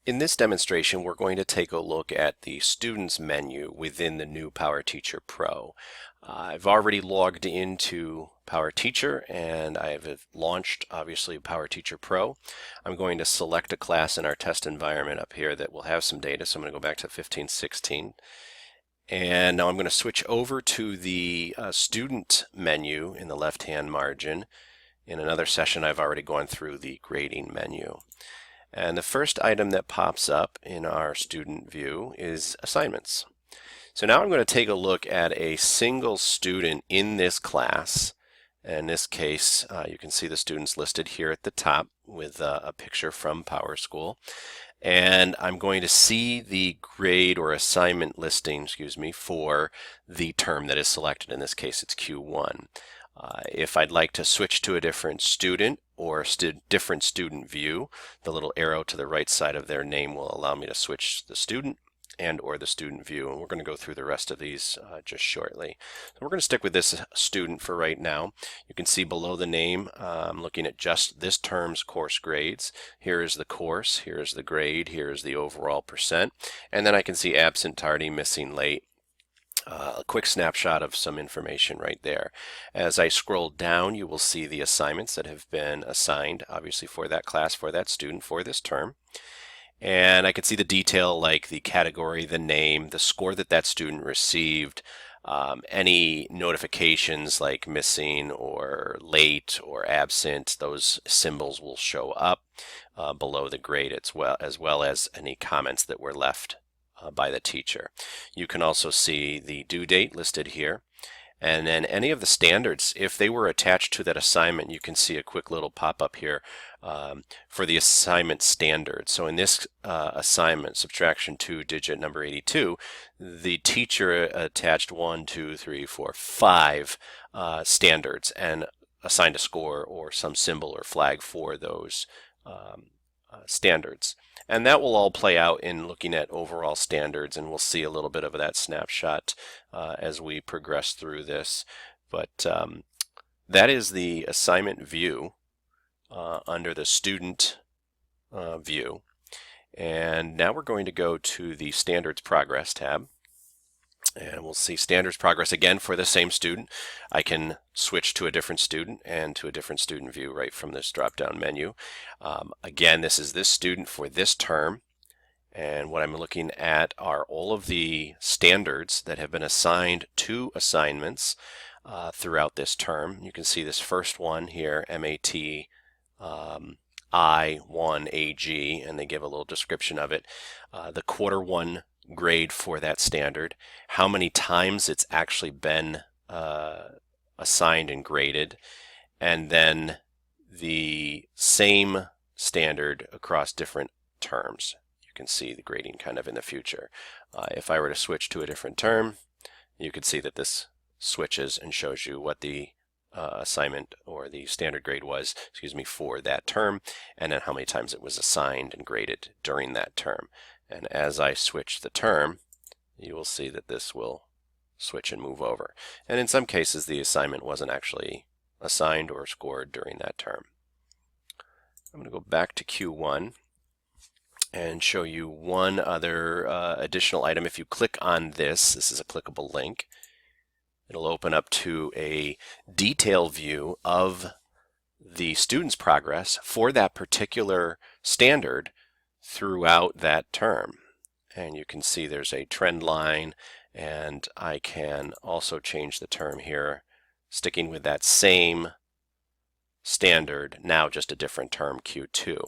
In this demonstration, we're going to take a look at the Students menu within the new PowerTeacher Pro. I've already logged into PowerTeacher and I've launched, obviously, PowerTeacher Pro. I'm going to select a class in our test environment up here that will have some data, so I'm going to go back to 1516. And now I'm going to switch over to the Student menu in the left-hand margin. In another session, I've already gone through the Grading menu. And the first item that pops up in our student view is assignments. So now I'm going to take a look at a single student in this class. In this case, you can see the students listed here at the top with a picture from PowerSchool. And I'm going to see the grade or assignment listing, for the term that is selected. In this case, it's Q1. If I'd like to switch to a different student or different student view, the little arrow to the right side of their name will allow me to switch the student and or the student view, and we're going to go through the rest of these just shortly. So we're going to stick with this student for right now. You can see below the name, I'm looking at just this term's course grades. Here is the course, here is the grade, here is the overall percent, and then I can see absent, tardy, missing, late. A quick snapshot of some information right there. As I scroll down, you will see the assignments that have been assigned, obviously for that class, for that student, for this term. And I can see the detail like the category, the name, the score that that student received, any notifications like missing or late or absent. Those symbols will show up below the grade as well as any comments that were left by the teacher. You can also see the due date listed here, and then any of the standards, if they were attached to that assignment, you can see a quick little pop-up here for the assignment standards. So in this assignment, subtraction 2, digit number 82, the teacher attached 1, 2, 3, 4, 5 standards and assigned a score or some symbol or flag for those standards. And that will all play out in looking at overall standards, and we'll see a little bit of that snapshot as we progress through this. But that is the assignment view under the student view. And now we're going to go to the standards progress tab. And we'll see standards progress again for the same student. I can switch to a different student and to a different student view right from this drop-down menu. Again, this is this student for this term. And what I'm looking at are all of the standards that have been assigned to assignments throughout this term. You can see this first one here, MAT I1AG, and they give a little description of it. The quarter one grade for that standard, how many times it's actually been assigned and graded, and then the same standard across different terms. You can see the grading kind of in the future. If I were to switch to a different term, you can see that this switches and shows you what the assignment or the standard grade was, for that term, and then how many times it was assigned and graded during that term. And as I switch the term, you will see that this will switch and move over. And in some cases, the assignment wasn't actually assigned or scored during that term. I'm going to go back to Q1 and show you one other additional item. If you click on this is a clickable link. It'll open up to a detail view of the student's progress for that particular standard throughout that term. And you can see there's a trend line, and I can also change the term here, sticking with that same standard, now just a different term, Q2.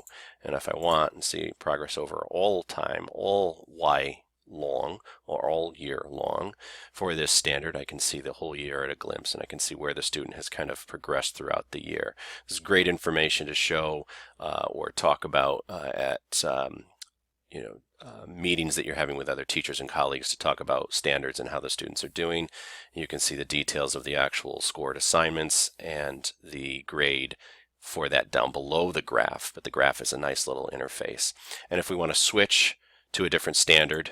And if I want and see progress over all time, all Y long or all year long for this standard, I can see the whole year at a glimpse, and I can see where the student has kind of progressed throughout the year. This is great information to show or talk about at meetings that you're having with other teachers and colleagues to talk about standards and how the students are doing. You can see the details of the actual scored assignments and the grade for that down below the graph, but the graph is a nice little interface. And if we want to switch to a different standard,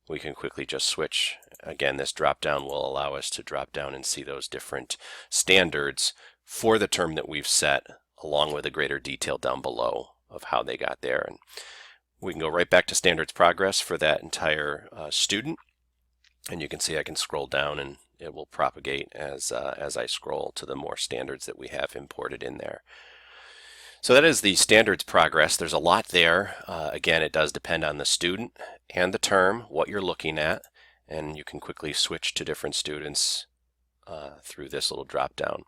we can quickly just switch. Again, this drop down will allow us to drop down and see those different standards for the term that we've set, along with a greater detail down below of how they got there. And We can go right back to standards progress for that entire student. And you can see I can scroll down and it will propagate as I scroll to the more standards that we have imported in there. So that is the standards progress. There's a lot there. Again, it does depend on the student and the term, what you're looking at, and you can quickly switch to different students through this little drop down.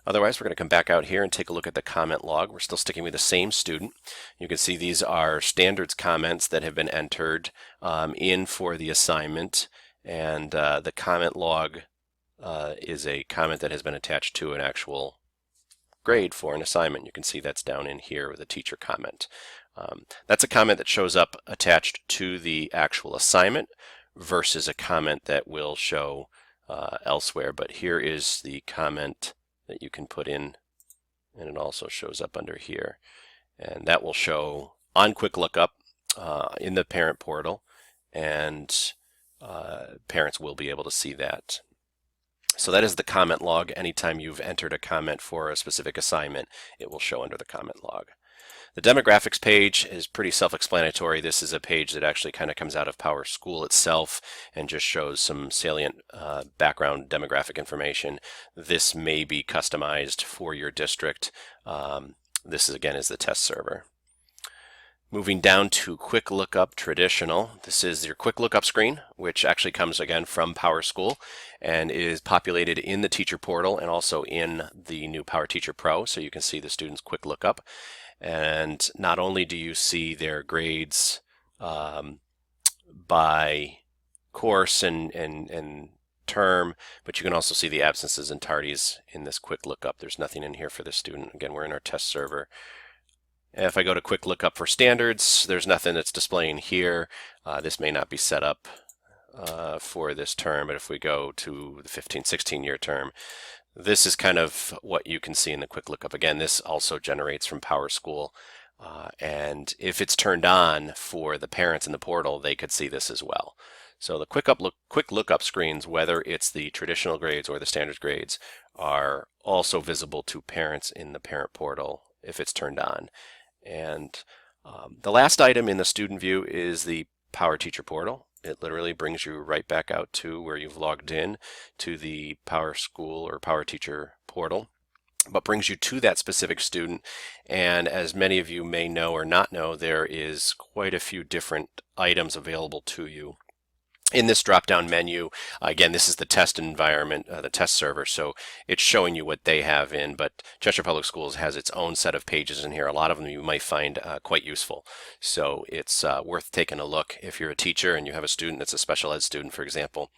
Otherwise, we're going to come back out here and take a look at the comment log. We're still sticking with the same student. You can see these are standards comments that have been entered in for the assignment, and the comment log is a comment that has been attached to an actual grade for an assignment. You can see that's down in here with a teacher comment. That's a comment that shows up attached to the actual assignment versus a comment that will show elsewhere. But here is the comment that you can put in, and it also shows up under here. And that will show on Quick Lookup in the parent portal, and parents will be able to see that. So that is the comment log. Anytime you've entered a comment for a specific assignment, it will show under the comment log. The demographics page is pretty self-explanatory. This is a page that actually kind of comes out of PowerSchool itself and just shows some salient background demographic information. This may be customized for your district. This is, again, is the test server. Moving down to Quick Lookup Traditional, this is your Quick Lookup screen, which actually comes again from PowerSchool and is populated in the teacher portal and also in the new PowerTeacher Pro, so you can see the students' Quick Lookup. And not only do you see their grades by course and term, but you can also see the absences and tardies in this Quick Lookup. There's nothing in here for the student. Again, we're in our test server. If I go to Quick Lookup for standards, there's nothing that's displaying here. This may not be set up for this term, but if we go to the 15-16 year term, this is kind of what you can see in the Quick Lookup. Again, this also generates from PowerSchool, and if it's turned on for the parents in the portal, they could see this as well. So the Quick Lookup screens, whether it's the traditional grades or the standards grades, are also visible to parents in the parent portal if it's turned on. And the last item in the student view is the PowerTeacher portal. It literally brings you right back out to where you've logged in to the PowerSchool or PowerTeacher portal, but brings you to that specific student. And as many of you may know or not know, there is quite a few different items available to you in this drop-down menu. Again, this is the test environment, the test server, so it's showing you what they have in, but Cheshire Public Schools has its own set of pages in here. A lot of them you might find quite useful. So it's worth taking a look if you're a teacher and you have a student that's a special ed student, for example.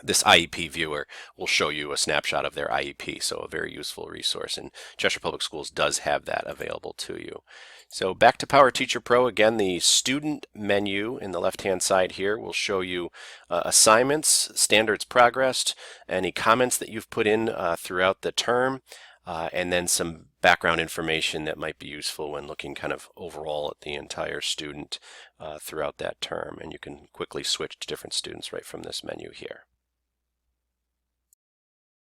This IEP viewer will show you a snapshot of their IEP, so a very useful resource, and Cheshire Public Schools does have that available to you. So back to PowerTeacher Pro, again, the student menu in the left-hand side here will show you assignments, standards progressed, any comments that you've put in throughout the term, and then some background information that might be useful when looking kind of overall at the entire student throughout that term. And you can quickly switch to different students right from this menu here.